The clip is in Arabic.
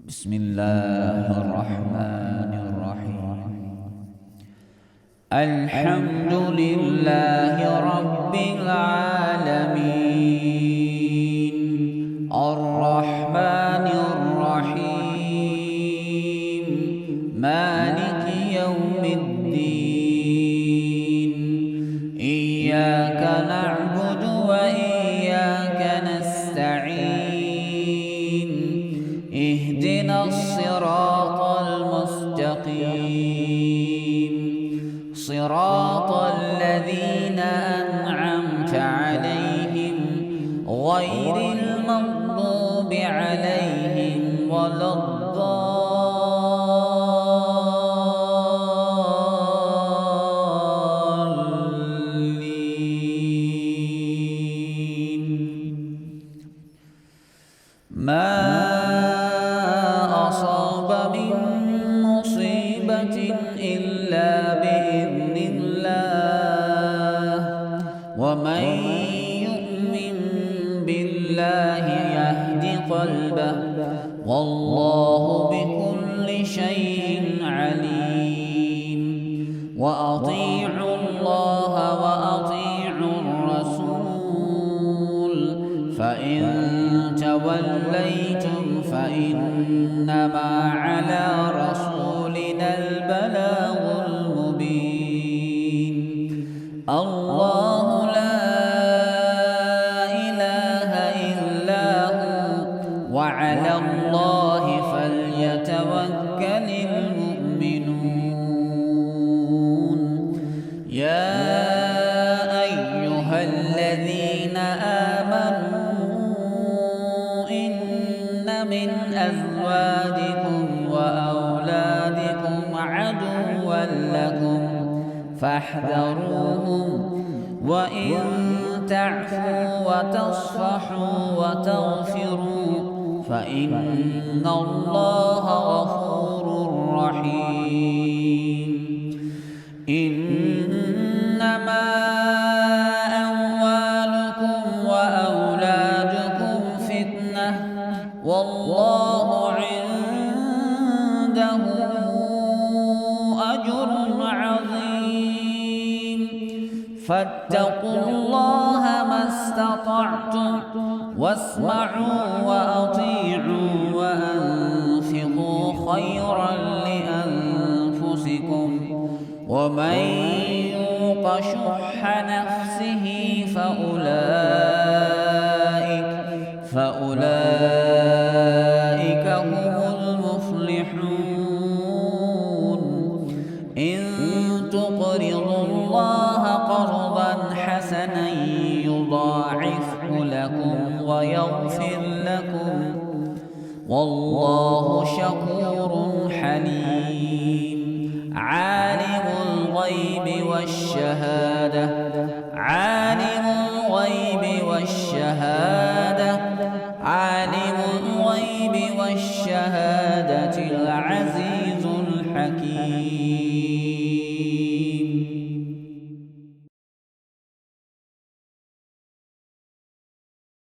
بسم الله الرحمن الرحيم. الحمد لله رب العالمين، الرحمن الرحيم، مالك يوم الدين. إياك نعبد وإياك نستعين، اهدنا الصراط المستقيم، صراط الذين أنعمت عليهم غير المغضوب عليهم ولا الضالين. ما أصاب من مصيبة إلا بإذن الله، ومن يؤمن بالله يهد قلبه، والله بكل شيء عليم. وأطيعوا الله وأطيعوا الرسول، فإن توليتم فإنما على رسولنا البلاغ المبين. الله لا إله إلا هو، وعلى الله فليتوكل المؤمنون. يا أيها الذين آمنوا من أزواجكم وأولادكم عدوا لكم فاحذروهم، وإن تعفوا وتصفحوا وتغفروا فإن الله غفور رحيم. إنما أموالكم وأولادكم فتنة، والله عنده أجر عظيم. فاتقوا الله ما استطعتم، واسمعوا وأطيعوا وأنفقوا خيرا لأنفسكم، ومن يوق شح نفسه فأولئك هم المفلحون. إن تقرضوا الله قرضا حسنا يضاعفه لكم ويغفر لكم، والله شكور حليم. عالم الغيب والشهادة، عالم الغيب والشهادة، عالم الغيب والشهادة العزيز الحكيم.